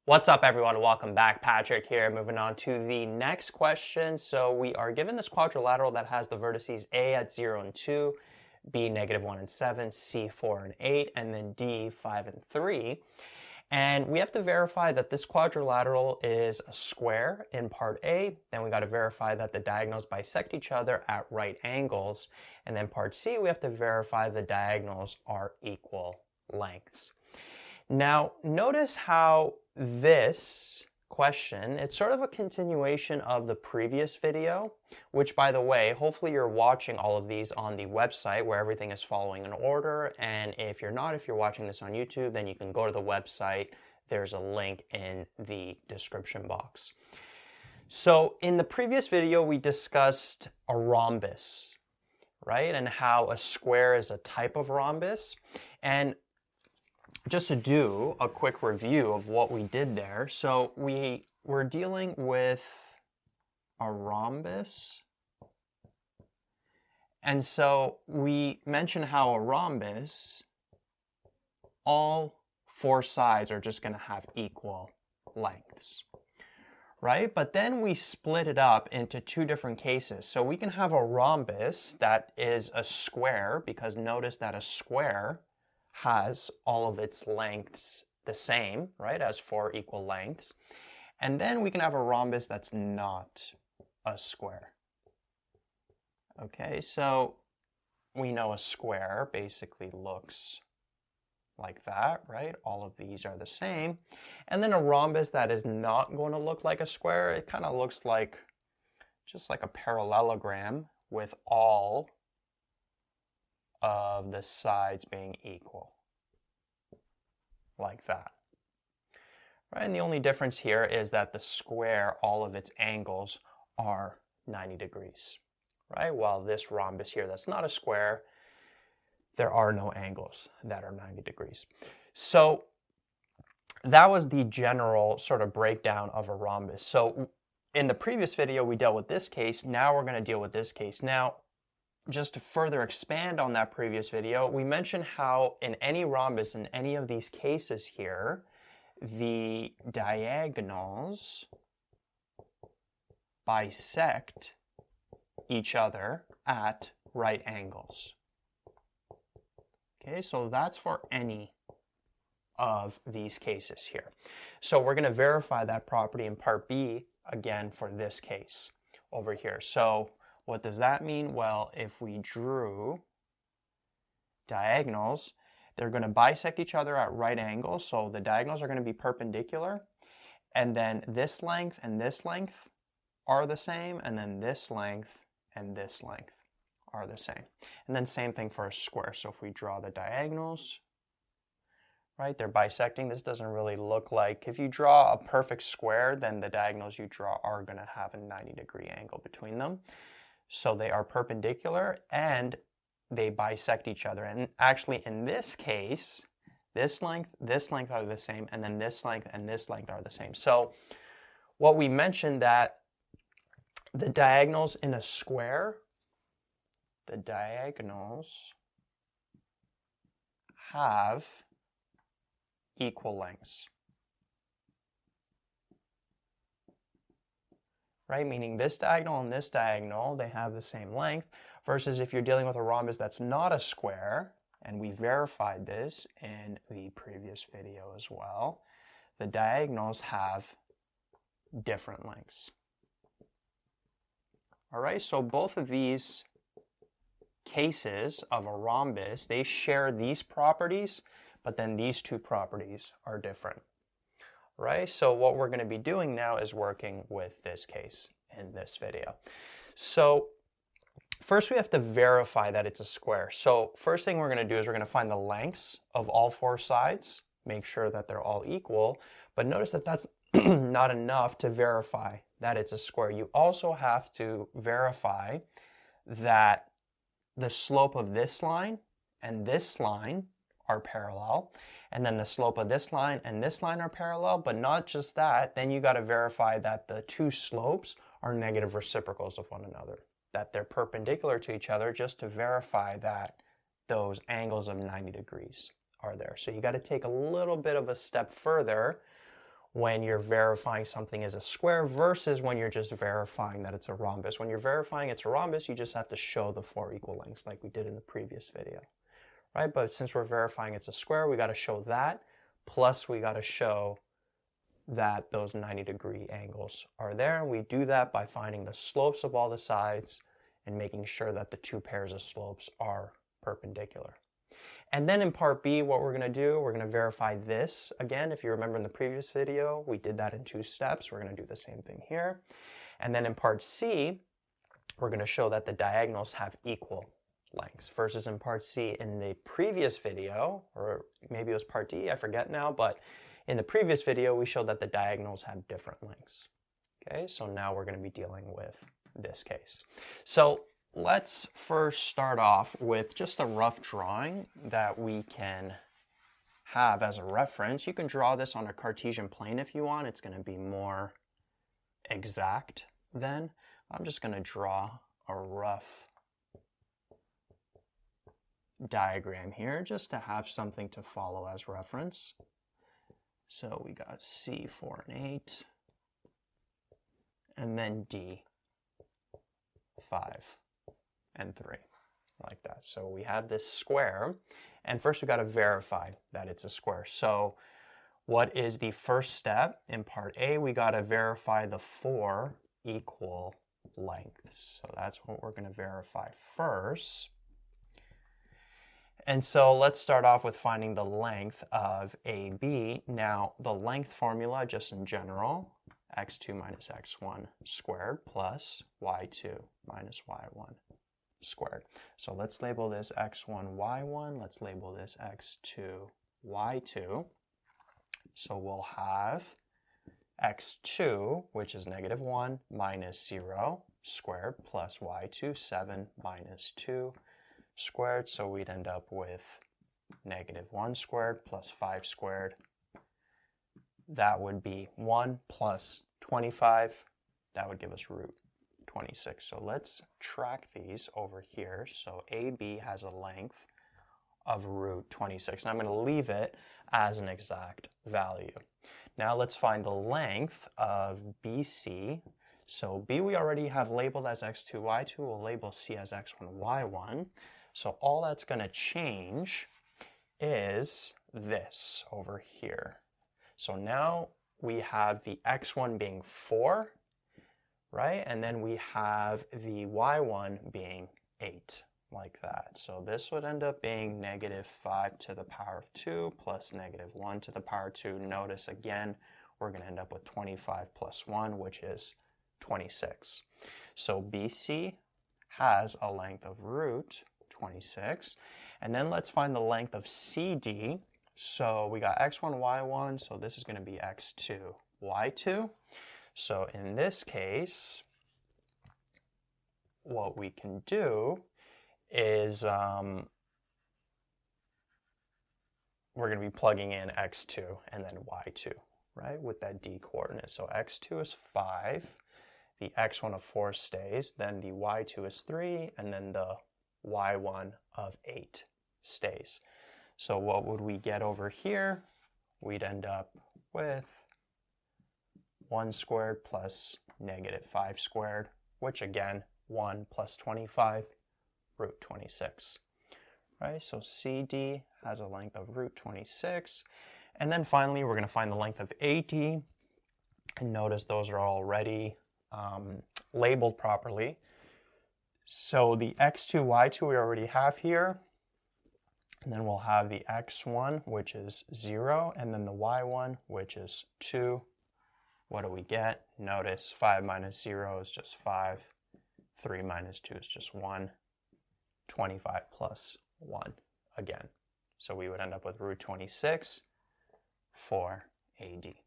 What's up, everyone? Welcome back. Patrick here. Moving on to the next question. So we are given this quadrilateral that has the vertices A at 0 and 2, B -1 and 7, C 4 and 8, and then D 5 and 3. And we have to verify that this quadrilateral is a square in part A. Then we got to verify that the diagonals bisect each other at right angles. And then part C, we have to verify the diagonals are equal lengths. Now, notice how this question, it's sort of a continuation of the previous video, which, by the way, hopefully you're watching all of these on the website where everything is following in order. And if you're not, if you're watching this on YouTube, then you can go to the website. There's a link in the description box. So in the previous video, we discussed a rhombus, right? And how a square is a type of rhombus. And just to do a quick review of what we did there. So we were dealing with a rhombus. And so we mentioned how a rhombus, all four sides are just going to have equal lengths, right? But then we split it up into two different cases. So we can have a rhombus that is a square, because notice that a square has all of its lengths the same, right, as four equal lengths. And then we can have a rhombus that's not a square. Okay, so we know a square basically looks like that, right? All of these are the same. And then a rhombus that is not going to look like a square, it kind of looks like just like a parallelogram with all of the sides being equal, like that. Right, and the only difference here is that the square, all of its angles are 90 degrees, right? While this rhombus here, that's not a square, there are no angles that are 90 degrees. So that was the general sort of breakdown of a rhombus. So in the previous video, we dealt with this case. Now we're going to deal with this case. Now, just to further expand on that previous video, we mentioned how in any rhombus, in any of these cases here, the diagonals bisect each other at right angles. Okay, so that's for any of these cases here. So we're going to verify that property in part B again for this case over here. So what does that mean? Well, if we drew diagonals, they're going to bisect each other at right angles. So the diagonals are going to be perpendicular. And then this length and this length are the same. And then this length and this length are the same. And then same thing for a square. So if we draw the diagonals, right, they're bisecting. This doesn't really look like, if you draw a perfect square, then the diagonals you draw are going to have a 90-degree angle between them. So they are perpendicular and they bisect each other. And actually in this case, this length are the same, and then this length and this length are the same. So what we mentioned, that the diagonals in a square, the diagonals have equal lengths. Right? Meaning this diagonal and this diagonal, they have the same length, versus if you're dealing with a rhombus that's not a square, and we verified this in the previous video as well, the diagonals have different lengths. All right, so both of these cases of a rhombus, they share these properties, but then these two properties are different. Right? So what we're going to be doing now is working with this case in this video. So first we have to verify that it's a square. So first thing we're going to do is we're going to find the lengths of all four sides, make sure that they're all equal. But notice that that's not enough to verify that it's a square. You also have to verify that the slope of this line and this line are parallel, and then the slope of this line and this line are parallel. But not just that, then you got to verify that the two slopes are negative reciprocals of one another, that they're perpendicular to each other, just to verify that those angles of 90 degrees are there. So you got to take a little bit of a step further when you're verifying something is a square versus when you're just verifying that it's a rhombus. When you're verifying it's a rhombus, you just have to show the 4 equal lengths like we did in the previous video, right? But since we're verifying it's a square, we got to show that, plus we got to show that those 90-degree angles are there. And we do that by finding the slopes of all the sides and making sure that the 2 pairs of slopes are perpendicular. And then in part B, what we're going to do, we're going to verify this. Again, if you remember in the previous video, we did that in 2 steps. We're going to do the same thing here. And then in part C, we're going to show that the diagonals have equal lengths versus in part C in the previous video, or maybe it was part D, I forget now, but in the previous video, we showed that the diagonals have different lengths. Okay, so now we're going to be dealing with this case. So let's first start off with just a rough drawing that we can have as a reference. You can draw this on a Cartesian plane if you want. It's going to be more exact then. I'm just going to draw a rough diagram here just to have something to follow as reference. So we got C, 4, and 8, and then D, 5. And 3, like that. So we have this square, and first we got to verify that it's a square. So what is the first step? In part A, we got to verify the 4 equal lengths. So that's what we're going to verify first. And so let's start off with finding the length of AB. Now, the length formula, just in general, x2 minus x1 squared plus y2 minus y1 squared. So let's label this x1, y1. Let's label this x2, y2. So we'll have x2, which is -1, minus 0 squared, plus y2, 7 minus 2 squared. So we'd end up with -1 squared plus 5 squared. That would be 1 plus 25. That would give us root 26. So let's track these over here. So AB has a length of root 26. And I'm going to leave it as an exact value. Now let's find the length of BC. So B we already have labeled as x2, y2. We'll label C as x1, y1. So all that's going to change is this over here. So now we have the x1 being 4. Right? And then we have the y1 being 8, like that. So this would end up being -5 to the power of 2 plus -1 to the power of 2. Notice again, we're going to end up with 25 plus 1, which is 26. So BC has a length of root 26. And then let's find the length of CD. So we got x1, y1, so this is going to be x2, y2. So in this case, what we can do is we're going to be plugging in x2 and then y2, right, with that D coordinate. So x2 is 5, the x1 of 4 stays, then the y2 is 3, and then the y1 of 8 stays. So what would we get over here? We'd end up with 1 squared plus -5 squared, which again, 1 plus 25, root 26. Right, so CD has a length of root 26. And then finally, we're going to find the length of AD. And notice those are already labeled properly. So the x2, y2 we already have here. And then we'll have the x1, which is 0, and then the y1, which is 2. What do we get? Notice 5 minus 0 is just 5. 3 minus 2 is just 1. 25 plus 1 again. So we would end up with root 26 for AD.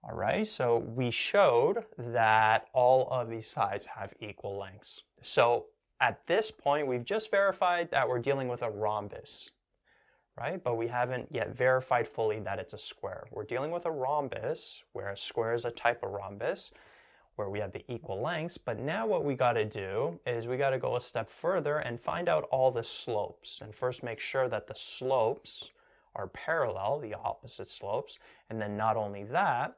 All right, so we showed that all of these sides have equal lengths. So at this point, we've just verified that we're dealing with a rhombus, right? But we haven't yet verified fully that it's a square. We're dealing with a rhombus, where a square is a type of rhombus, where we have the equal lengths. But now what we got to do is we got to go a step further and find out all the slopes. And first make sure that the slopes are parallel, the opposite slopes, and then not only that,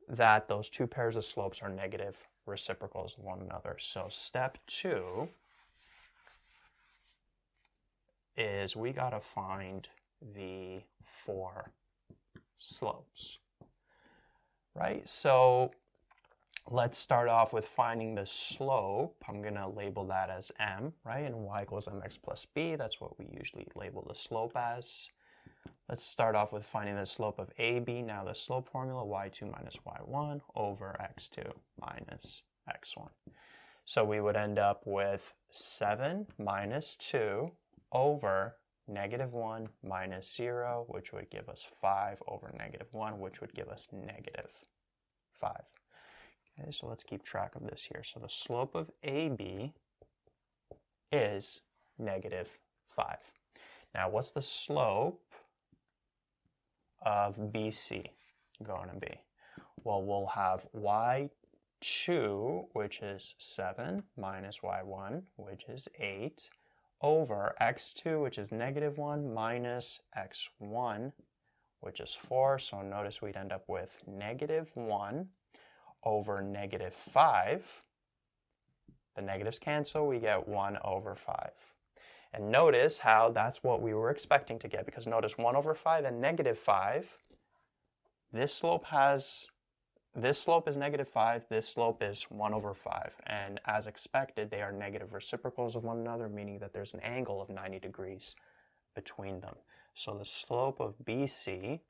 that those two pairs of slopes are negative reciprocals of one another. So step 2 is we got to find the 4 slopes, right? So let's start off with finding the slope. I'm going to label that as m, right? And y equals mx plus b. That's what we usually label the slope as. Let's start off with finding the slope of AB. Now the slope formula, y2 minus y1 over x2 minus x1. So we would end up with 7 minus 2 over -1 minus 0, which would give us 5 over -1, which would give us -5. Okay, so let's keep track of this here. So the slope of AB is -5. Now what's the slope of BC going to be? Well, we'll have y2, which is 7, minus y1, which is 8, over x2, which is -1, minus x1, which is 4. So notice we'd end up with -1 over -5. The negatives cancel, we get 1 over 5. And notice how that's what we were expecting to get, because notice 1 over 5 and -5, this slope is -5, this slope is 1 over 5. And as expected, they are negative reciprocals of one another, meaning that there's an angle of 90 degrees between them. So the slope of BC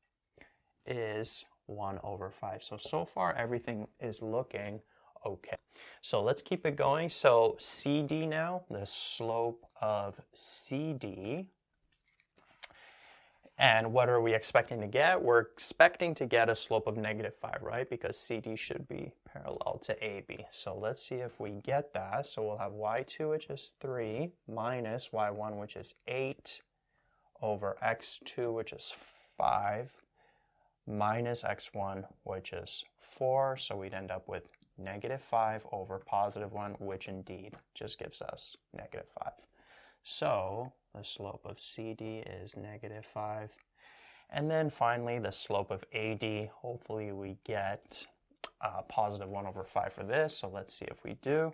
is 1 over 5. So far everything is looking okay. So let's keep it going. So CD now, the slope of CD. And what are we expecting to get? We're expecting to get a slope of -5, right? Because CD should be parallel to AB. So let's see if we get that. So we'll have y2, which is 3, minus y1, which is 8, over x2, which is 5, minus x1, which is 4. So we'd end up with -5 over +1, which indeed just gives us -5. So the slope of CD is -5. And then finally, the slope of AD, hopefully we get +1 over 5 for this. So let's see if we do.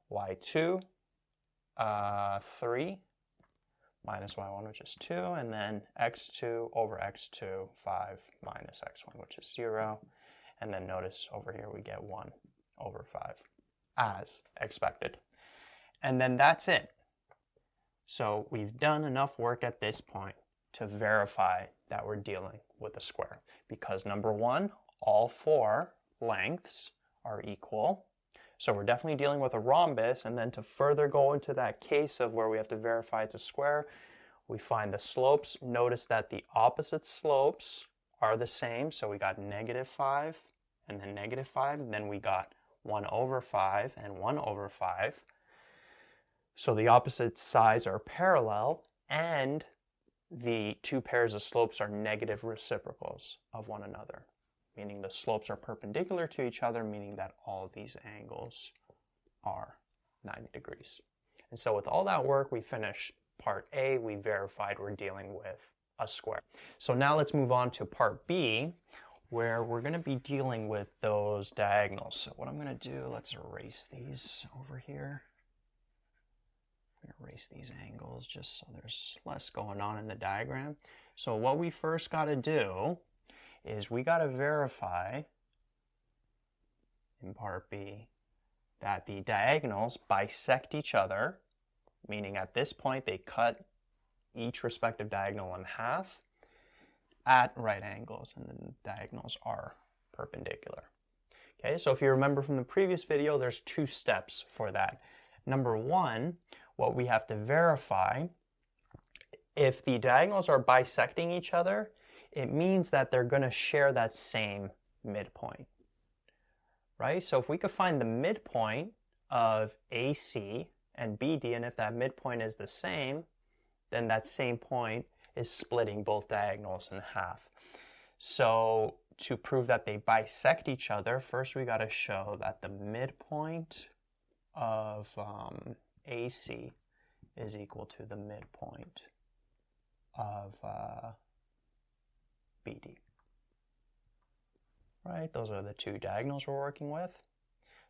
y2, 3, minus y1, which is 2, and then x2 over x2, 5, minus x1, which is 0. And then notice over here we get 1 over 5, as expected. And then that's it. So we've done enough work at this point to verify that we're dealing with a square. Because number 1, all 4 lengths are equal. So we're definitely dealing with a rhombus. And then to further go into that case of where we have to verify it's a square, we find the slopes. Notice that the opposite slopes are the same. So we got -5 and then -5. And then we got 1 over 5 and 1 over 5. So the opposite sides are parallel, and the two pairs of slopes are negative reciprocals of one another, meaning the slopes are perpendicular to each other, meaning that all of these angles are 90 degrees. And so with all that work, we finished part A. We verified we're dealing with a square. So now let's move on to part B, where we're going to be dealing with those diagonals. So what I'm going to do, let's erase these over here. Erase these angles just so there's less going on in the diagram. So what we first got to do is we got to verify in part B that the diagonals bisect each other, meaning at this point they cut each respective diagonal in half at right angles, and the diagonals are perpendicular. Okay, so if you remember from the previous video, there's 2 steps for that. Number 1, what we have to verify, if the diagonals are bisecting each other, it means that they're going to share that same midpoint, right? So if we could find the midpoint of AC and BD, and if that midpoint is the same, then that same point is splitting both diagonals in half. So to prove that they bisect each other, first we got to show that the midpoint of AC is equal to the midpoint of BD. Right, those are the two diagonals we're working with.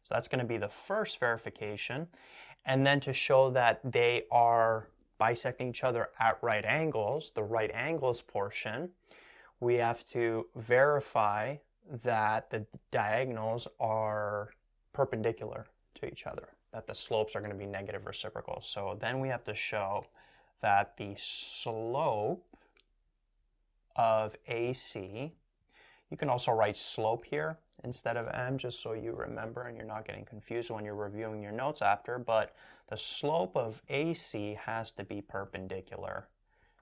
So that's going to be the first verification. And then to show that they are bisecting each other at right angles, the right angles portion, we have to verify that the diagonals are perpendicular to each other, that the slopes are going to be negative reciprocals. So then we have to show that the slope of AC, you can also write slope here instead of m, just so you remember and you're not getting confused when you're reviewing your notes after, but the slope of AC has to be perpendicular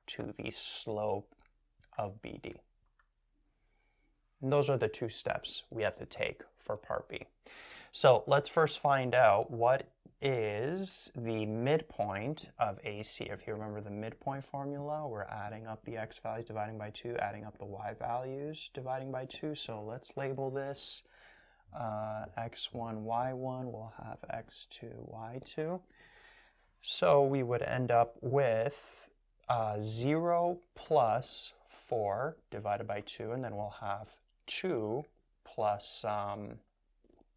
to the slope of BD. And those are the two steps we have to take for part B. So let's first find out what is the midpoint of AC. If you remember the midpoint formula, we're adding up the x values, dividing by 2, adding up the y values, dividing by 2. So let's label this x1, y1. We'll have x2, y2. So we would end up with 0 plus 4 divided by 2, and then we'll have 2 plus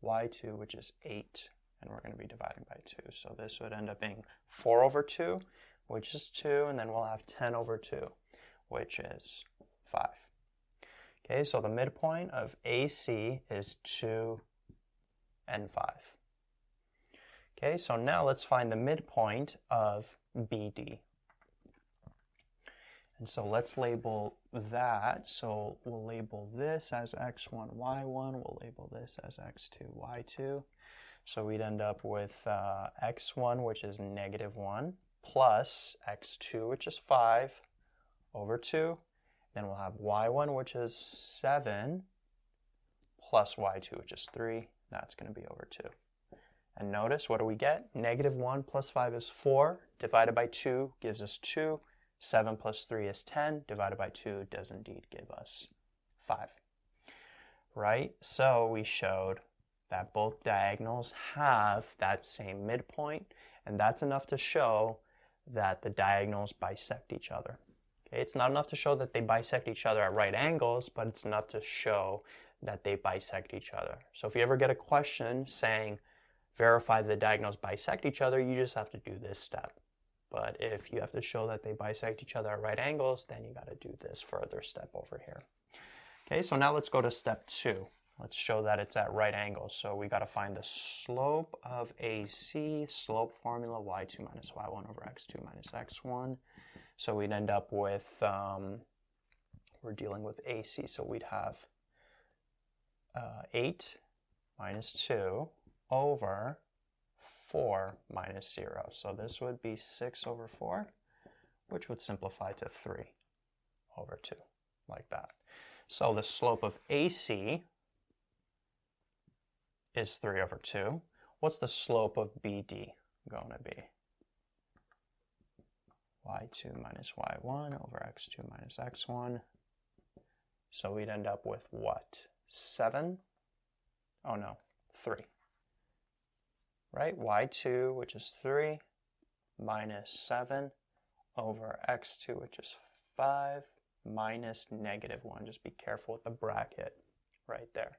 y2, which is 8, and we're going to be dividing by 2. So this would end up being 4 over 2, which is 2, and then we'll have 10 over 2, which is 5. Okay, so the midpoint of AC is 2 and 5. Okay, so now let's find the midpoint of BD. And so let's label that. So we'll label this as x1, y1. We'll label this as x2, y2. So we'd end up with x1, which is -1, plus x2, which is 5, over 2. Then we'll have y1, which is 7, plus y2, which is 3. That's going to be over 2. And notice, what do we get? -1 plus 5 is 4, divided by 2 gives us 2. 7 plus 3 is 10, divided by 2 does indeed give us 5. Right? So we showed that both diagonals have that same midpoint, and that's enough to show that the diagonals bisect each other. Okay? It's not enough to show that they bisect each other at right angles, but it's enough to show that they bisect each other. So if you ever get a question saying, verify the diagonals bisect each other, you just have to do this step. But if you have to show that they bisect each other at right angles, then you got to do this further step over here. Okay, so now let's go to step 2. Let's show that it's at right angles. So we got to find the slope of AC, slope formula, y2 minus y1 over x2 minus x1. So we'd end up with, we're dealing with AC, so we'd have 8 minus 2 over 4 minus 0. So this would be 6 over 4, which would simplify to 3 over 2, like that. So the slope of AC is 3 over 2. What's the slope of BD going to be? y2 minus y1 over x2 minus x1. So we'd end up with what? 7? Oh no, 3. Right? y2, which is 3, minus 7 over x2, which is 5, minus -1. Just be careful with the bracket right there.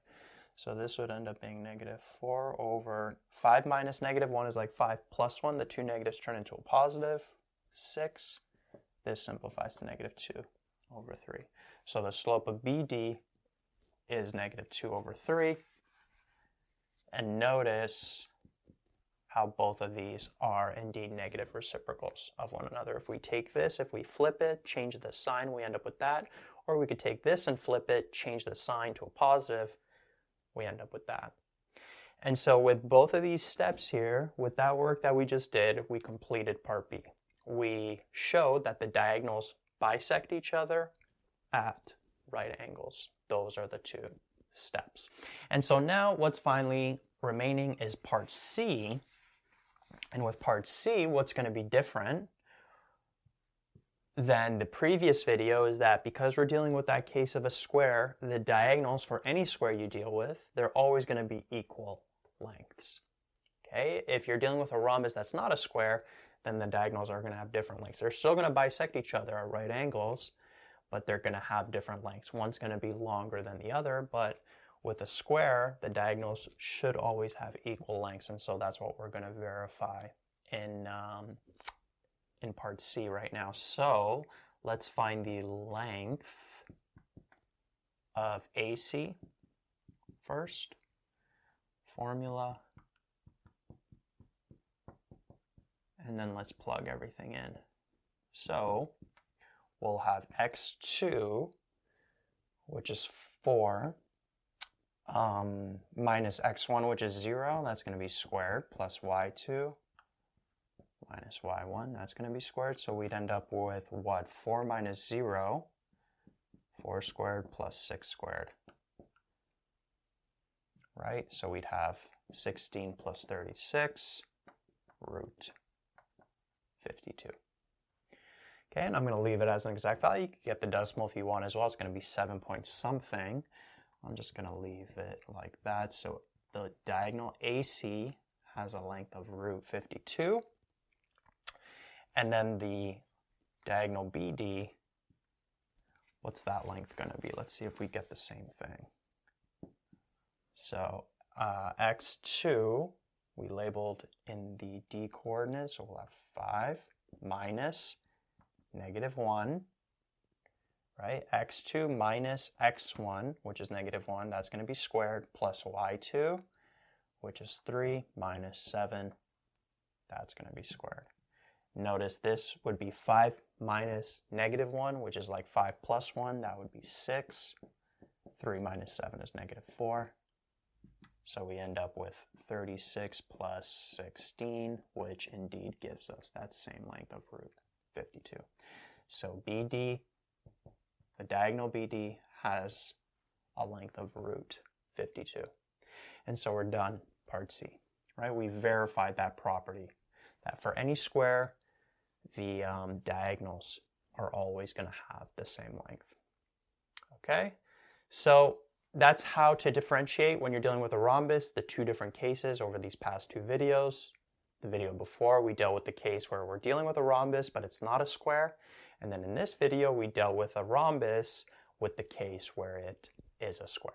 So this would end up being -4 over 5 minus -1 is like 5 plus 1. The two negatives turn into a positive, 6. This simplifies to -2 over 3. So the slope of BD is -2 over 3. And notice how both of these are indeed negative reciprocals of one another. If we take this, if we flip it, change the sign, we end up with that. Or we could take this and flip it, change the sign to a positive, we end up with that. And so with both of these steps here, with that work that we just did, we completed part B. We showed that the diagonals bisect each other at right angles. Those are the two steps. And so now what's finally remaining is part C. And with part C, what's going to be different than the previous video is that because we're dealing with that case of a square, the diagonals for any square you deal with, they're always going to be equal lengths. Okay? If you're dealing with a rhombus that's not a square, then the diagonals are going to have different lengths. They're still going to bisect each other at right angles, but they're going to have different lengths. One's going to be longer than the other, but with a square, the diagonals should always have equal lengths, and so that's what we're going to verify in part C right now. So let's find the length of AC first. Formula. And then let's plug everything in. So we'll have x2, which is 4, minus x1, which is 0. That's going to be squared, plus y2 minus y1. That's going to be squared. So we'd end up with what? 4 minus 0, 4 squared plus 6 squared. Right? So we'd have 16 plus 36 root 52. Okay, and I'm going to leave it as an exact value. You can get the decimal if you want as well. It's going to be 7 point something. I'm just going to leave it like that. So the diagonal AC has a length of root 52. And then the diagonal BD, what's that length going to be? Let's see if we get the same thing. So x2, we labeled in the D coordinates, so we'll have 5 minus -1, right? x2 minus x1, which is -1, that's going to be squared, plus y2, which is 3, minus 7, that's going to be squared. Notice this would be 5 minus -1, which is like 5 plus 1, that would be 6. 3 minus 7 is -4. So we end up with 36 plus 16, which indeed gives us that same length of root 52. So BD, the diagonal BD, has a length of root 52. And so we're done, part C, right? We verified that property, that for any square, the diagonals are always going to have the same length. Okay, so that's how to differentiate when you're dealing with a rhombus, the two different cases over these past two videos. The video before, we dealt with the case where we're dealing with a rhombus, but it's not a square. And then in this video, we dealt with a rhombus with the case where it is a square.